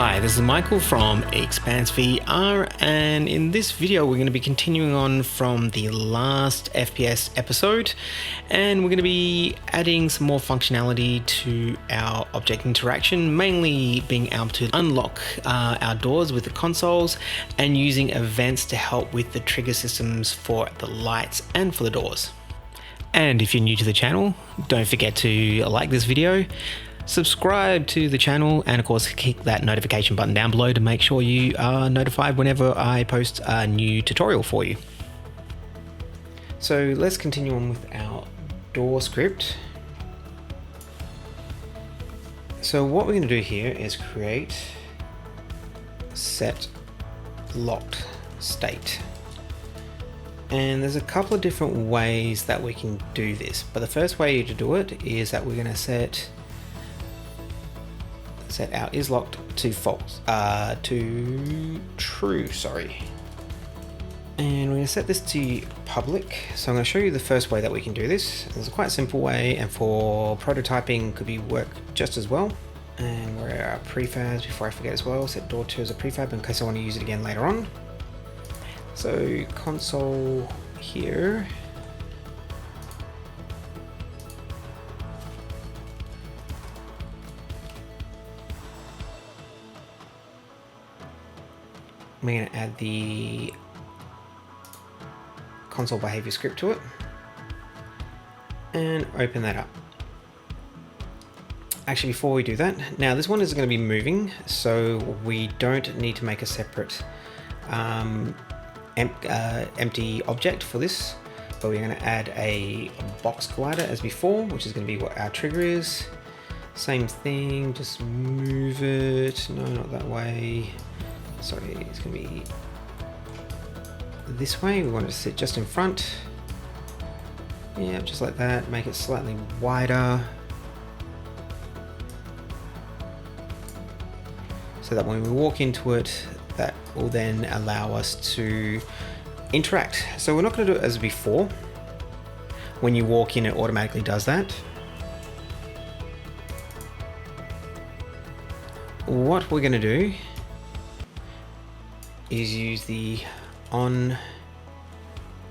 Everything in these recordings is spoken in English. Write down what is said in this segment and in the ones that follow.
Hi, this is Michael from Expanse VR, and in this video we're going to be continuing on from the last FPS episode, and we're going to be adding some more functionality to our object interaction, mainly being able to unlock our doors with the consoles and using events to help with the trigger systems for the lights and for the doors. And if you're new to the channel, don't forget to like this video, subscribe to the channel, and of course click that notification button down below to make sure you are notified whenever I post a new tutorial for you. So let's continue on with our door script. So what we're going to do here is create set locked state. And there's a couple of different ways that we can do this, but the first way to do it is that we're going to set our is locked to false, to true, sorry. And we're going to set this to public. So I'm going to show you the first way that we can do this. There's a quite simple way, and for prototyping could be work just as well. And where are our prefabs, before I forget as well, set door 2 as a prefab in case I want to use it again later on. So console here. We're going to add the console behavior script to it and open that up. Actually, before we do that, now this one is going to be moving, so we don't need to make a separate empty object for this, but we're going to add a box collider as before, which is going to be what our trigger is. Same thing, just move it. No, not that way. Sorry, it's going to be this way. We want it to sit just in front. Yeah, just like that. Make it slightly wider, so that when we walk into it, that will then allow us to interact. So we're not going to do it as before. When you walk in, it automatically does that. What we're going to do is use the on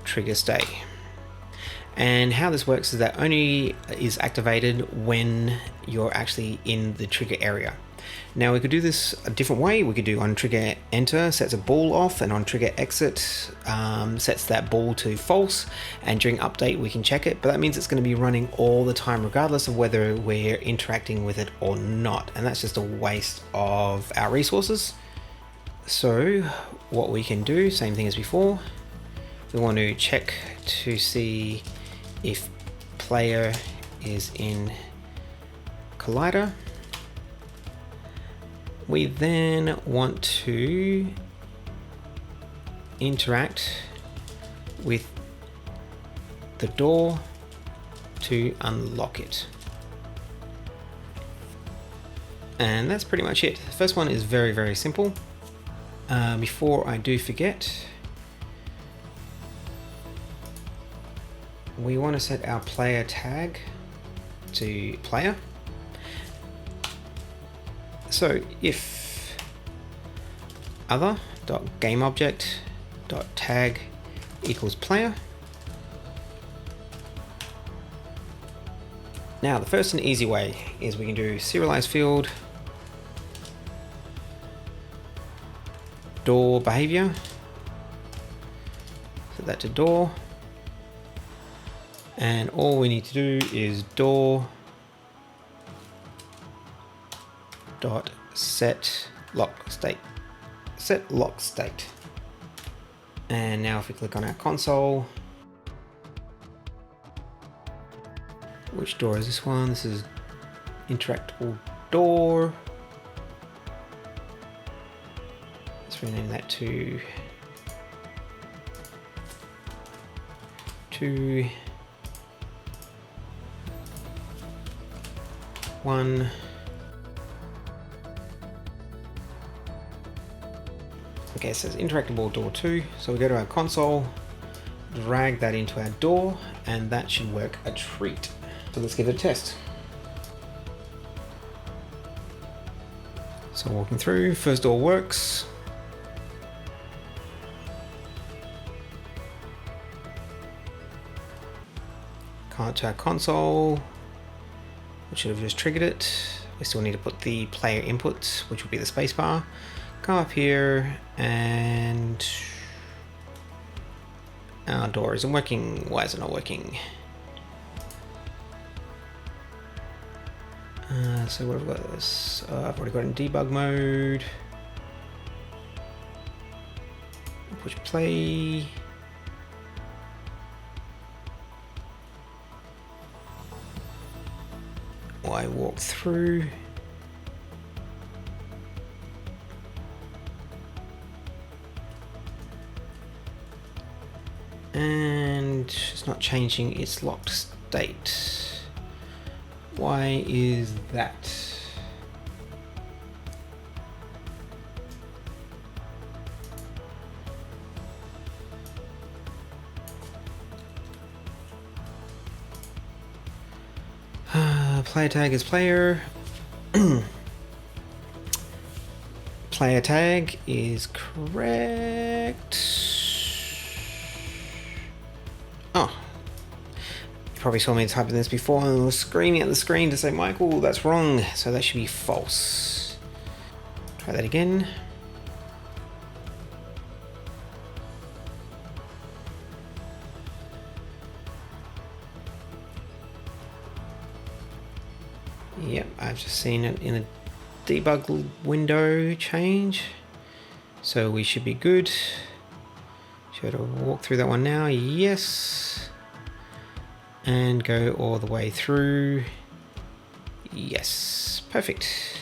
trigger stay. And how this works is that only is activated when you're actually in the trigger area. Now we could do this a different way. We could do on trigger enter sets a ball off, and on trigger exit sets that ball to false, and during update we can check it, but that means it's going to be running all the time regardless of whether we're interacting with it or not, and that's just a waste of our resources. So what we can do, same thing as before, we want to check to see if player is in collider. We then want to interact with the door to unlock it. And that's pretty much it. The first one is very, very simple. Before I do forget, we want to set our player tag to player. So if other.gameObject.tag equals player. Now the first and easy way is we can do serialized field door behavior, set that to door, and all we need to do is door dot set lock state. And now if we click on our console, which door is this one? This is interactable door. Let's rename that to 1. Okay, it says interactable door 2. So we go to our console, drag that into our door, and that should work a treat. So let's give it a test. So walking through, first door works. Come to our console. We should have just triggered it. We still need to put the player input, which will be the spacebar. Come up here, and our door isn't working. Why is it not working? So what have I got this? I've already got it in debug mode. Push play. I walk through. And it's not changing its locked state. Why is that? Player tag is player. Player tag is correct. Oh, you probably saw me typing this before and I was screaming at the screen to say, Michael, that's wrong. So that should be false. Try that again. Yep, I've just seen it in a debug window change. So we should be good. Should I walk through that one now? Yes. And go all the way through. Yes, perfect.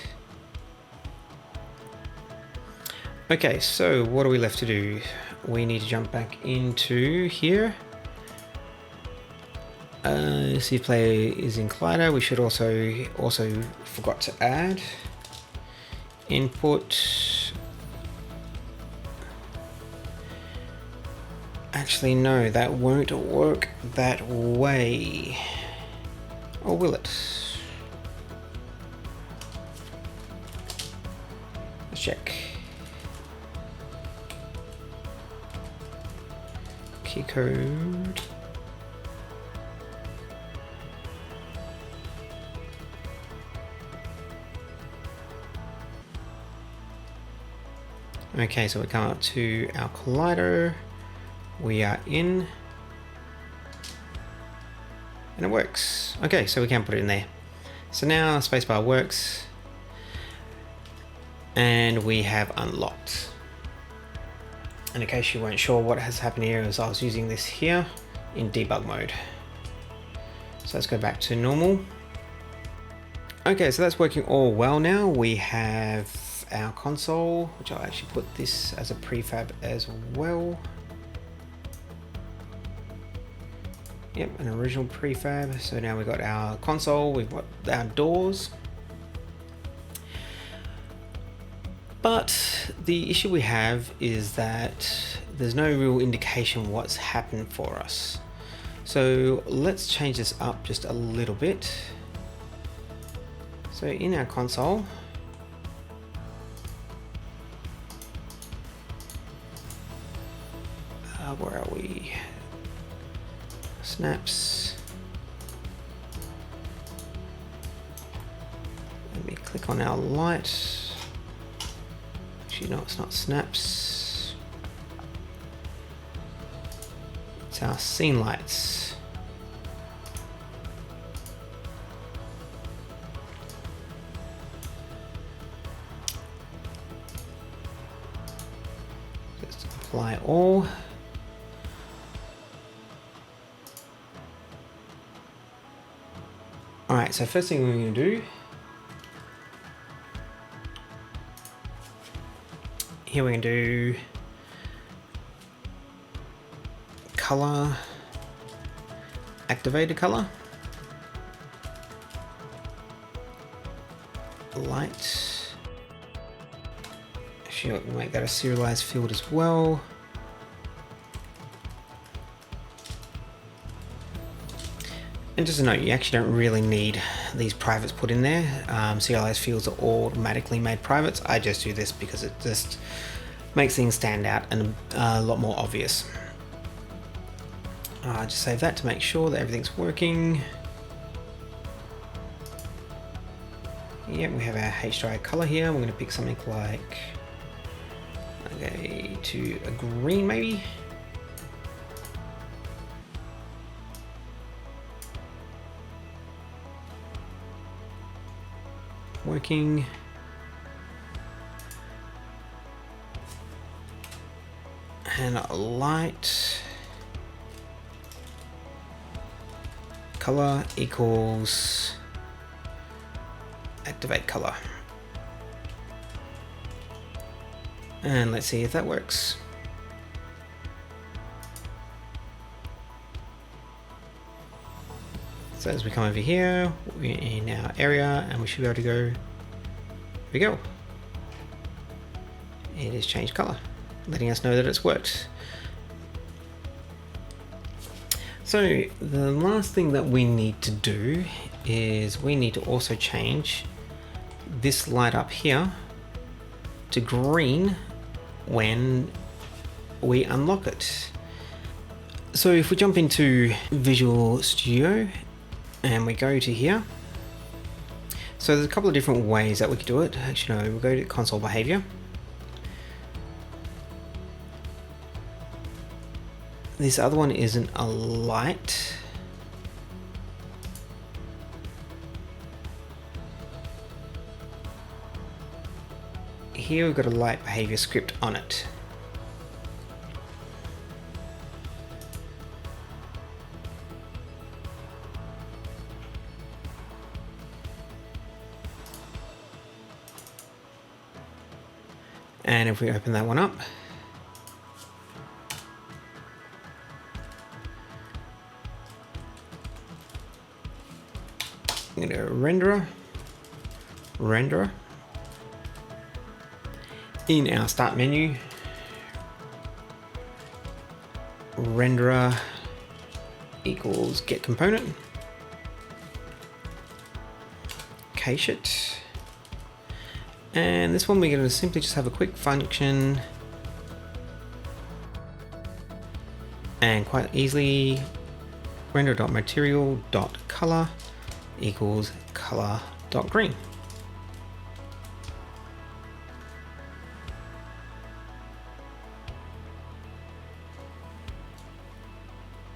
Okay, so what are we left to do? We need to jump back into here. See if player is in Collider. We should also forgot to add input. Actually, no, that won't work that way. Or will it? Let's check. Key code. Okay, so we come up to our collider. We are in. And it works. Okay, so we can put it in there. So now spacebar works. And we have unlocked. And in case you weren't sure what has happened here, is I was using this here in debug mode. So let's go back to normal. Okay, so that's working all well now. We have our console, which I'll actually put this as a prefab as well. Yep, an original prefab. So now we've got our console, we've got our doors. But the issue we have is that there's no real indication what's happened for us. So let's change this up just a little bit. So in our console, where are we? Snaps. Let me click on our light. Actually, no, it's not snaps. It's our scene lights. Let's apply all. Alright, so first thing we're going to do, here we're going to do color, activated color, light, actually we'll make that a serialized field as well. And just a note, you actually don't really need these privates put in there. CLS fields are automatically made privates. I just do this because it just makes things stand out and a lot more obvious. Just save that to make sure that everything's working. Yeah, we have our HDRI color here. We're going to pick something like, okay, to a green maybe. Working. And a light. Color equals activate color. And let's see if that works. So as we come over here, we're in our area and we should be able to go, here we go. It has changed color, letting us know that it's worked. So the last thing that we need to do is we need to also change this light up here to green when we unlock it. So if we jump into Visual Studio and we go to here, so there's a couple of different ways that we could do it. Actually no, we'll go to console behavior. This other one isn't a light. Here we've got a light behavior script on it. And if we open that one up, I'm going to renderer. In our start menu, renderer equals get component, cache it, and this one we're going to simply just have a quick function and quite easily render.material.color equals color.green.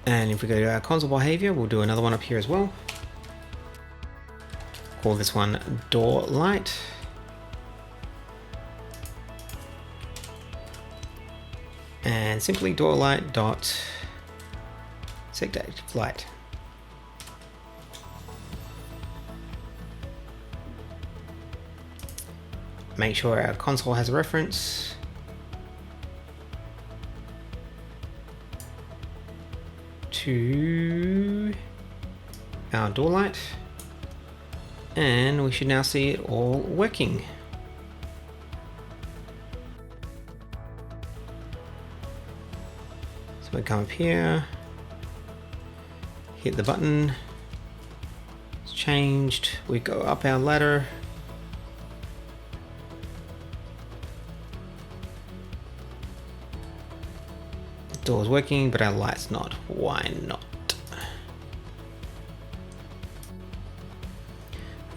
And if we go to our console behavior, we'll do another one up here as well. Call this one door light. And simply door light dot set active light. Make sure our console has a reference. To our door light, and we should now see it all working. So we come up here, hit the button, it's changed, we go up our ladder, door's working, but our light's not. Why not?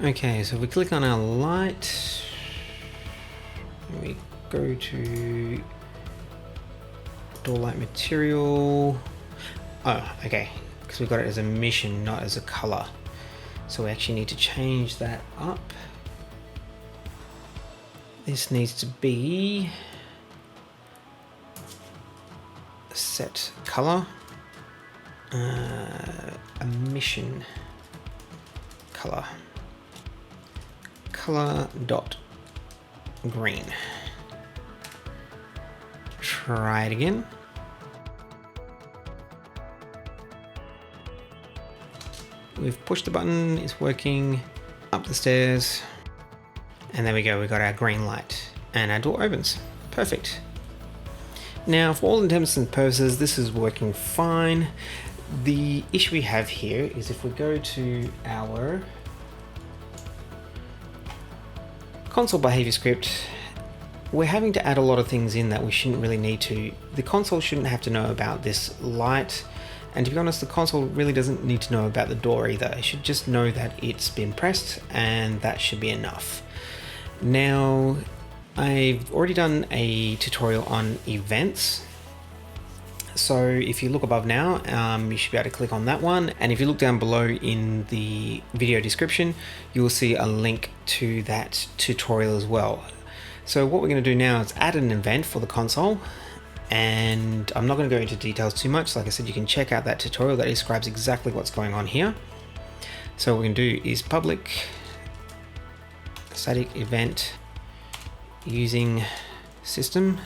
Okay, so if we click on our light, we go to door light material. Oh, okay, because we got it as a mission, not as a color. So we actually need to change that up. This needs to be set color, emission color, color dot green. Try it again. We've pushed the button, it's working. Up the stairs, and there we go, we got our green light and our door opens. Perfect. Now, for all intents and purposes, this is working fine. The issue we have here is if we go to our console behavior script, we're having to add a lot of things in that we shouldn't really need to. The console shouldn't have to know about this light, and to be honest, the console really doesn't need to know about the door either. It should just know that it's been pressed, and that should be enough. Now, I've already done a tutorial on events. So if you look above now, you should be able to click on that one. And if you look down below in the video description, you will see a link to that tutorial as well. So what we're going to do now is add an event for the console. And I'm not going to go into details too much. Like I said, you can check out that tutorial that describes exactly what's going on here. So what we're going to do is public static event using system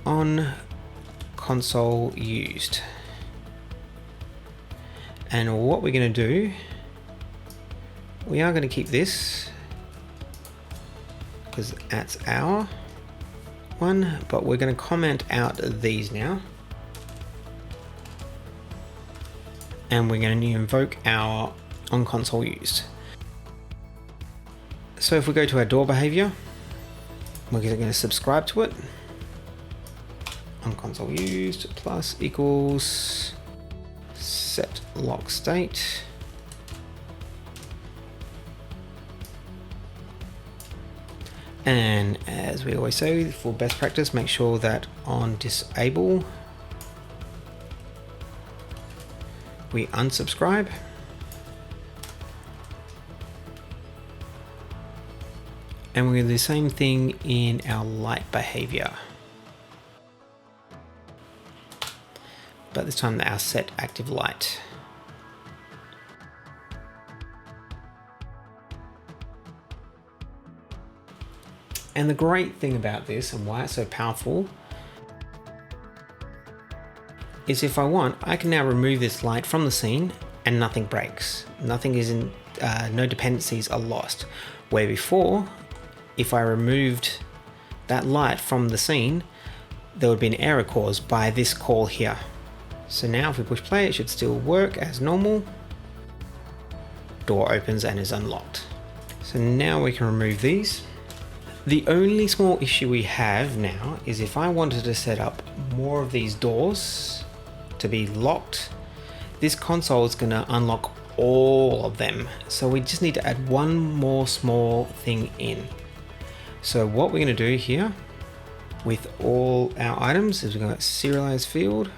on console used. And what we're going to do, we are going to keep this because that's our one, but we're going to comment out these now. And we're going to invoke our on console used. So if we go to our door behavior, we're going to subscribe to it. On console used plus equals set lock state. And as we always say, for best practice, make sure that on disable we unsubscribe. And we're going to do the same thing in our light behavior. But this time our set active light. And the great thing about this and why it's so powerful is if I want, I can now remove this light from the scene and nothing breaks. Nothing is in, no dependencies are lost. Where before, if I removed that light from the scene, there would be an error caused by this call here. So now if we push play, it should still work as normal. Door opens and is unlocked. So now we can remove these. The only small issue we have now is if I wanted to set up more of these doors to be locked, this console is going to unlock all of them. So we just need to add one more small thing in. So what we're going to do here with all our items is we're going to serialize field,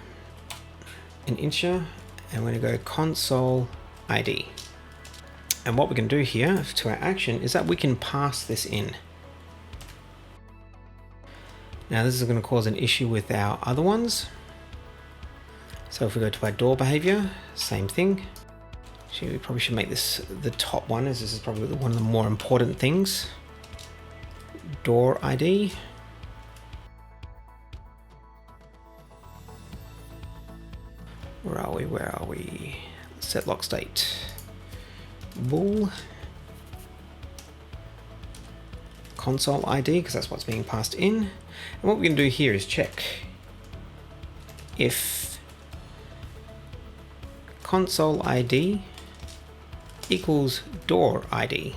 an integer, and we're going to go console ID. And what we can do here to our action is that we can pass this in. Now this is going to cause an issue with our other ones. So if we go to our door behavior, same thing. Actually, we probably should make this the top one, as this is probably one of the more important things. Door ID. Where are we? Where are we? Set lock state. Bool. Console ID, because that's what's being passed in. And what we're going to do here is check if console ID equals door ID.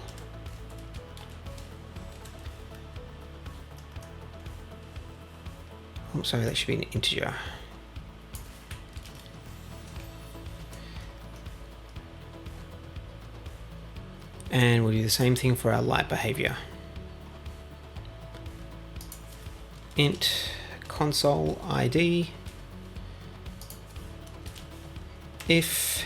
Oh, sorry, that should be an integer. And we'll do the same thing for our light behavior. Int console ID if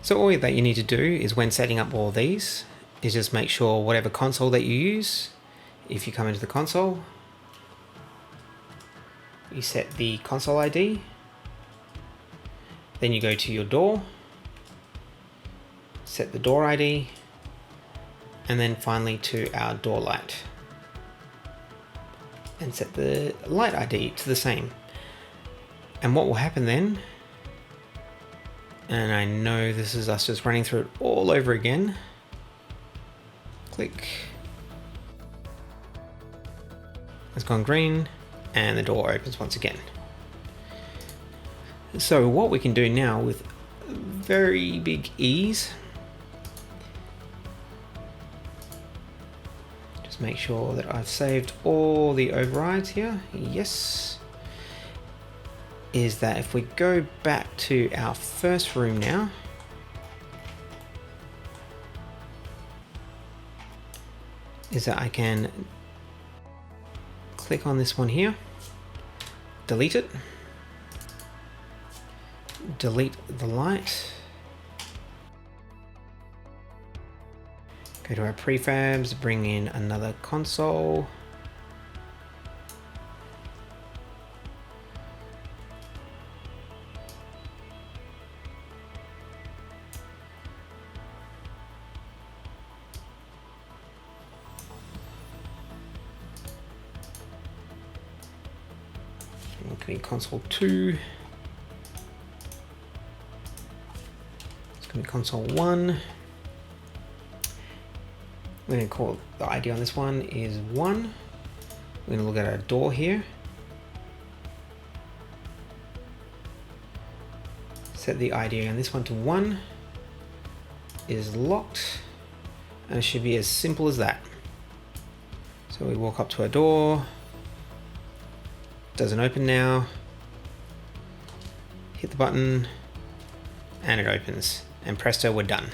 so all that you need to do is when setting up all these is just make sure whatever console that you use, if you come into the console, you set the console ID, then you go to your door, set the door ID, and then finally to our door light, and set the light ID to the same. And what will happen then, and I know this is us just running through it all over again. Click. It's gone green and the door opens once again. So what we can do now with very big ease, just make sure that I've saved all the overrides here. Yes. Is that if we go back to our first room now, is that I can click on this one here, delete it, delete the light, go to our prefabs, bring in another console, going to be console 2. It's going to be console 1. We're going to call the ID on this one is 1. We're going to look at our door here. Set the ID on this one to 1. It is locked. And it should be as simple as that. So we walk up to our door. Doesn't open now. Hit the button and it opens, and presto, we're done.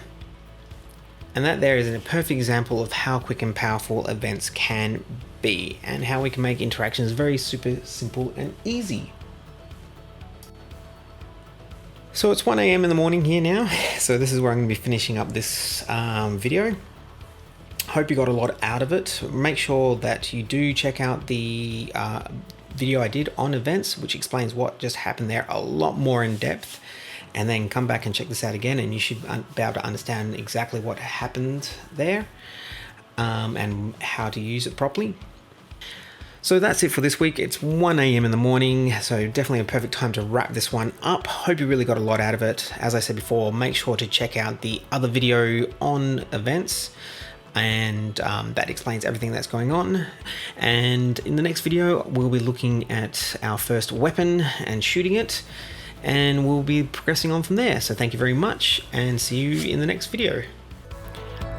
And that there is a perfect example of how quick and powerful events can be and how we can make interactions very super simple and easy. So it's 1 AM in the morning here now, so this is where I'm going to be finishing up this video. Hope you got a lot out of it. Make sure that you do check out the video I did on events, which explains what just happened there a lot more in depth, and then come back and check this out again and you should be able to understand exactly what happened there and how to use it properly. So that's it for this week. It's 1 AM in the morning, so definitely a perfect time to wrap this one up. Hope you really got a lot out of it. As I said before, make sure to check out the other video on events, and that explains everything that's going on. And in the next video we'll be looking at our first weapon and shooting it, and we'll be progressing on from there. So thank you very much and see you in the next video.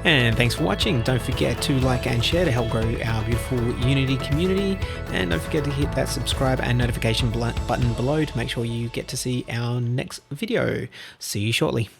And thanks for watching. Don't forget to like and share to help grow our beautiful Unity community, and don't forget to hit that subscribe and notification button below to make sure you get to see our next video. See you shortly.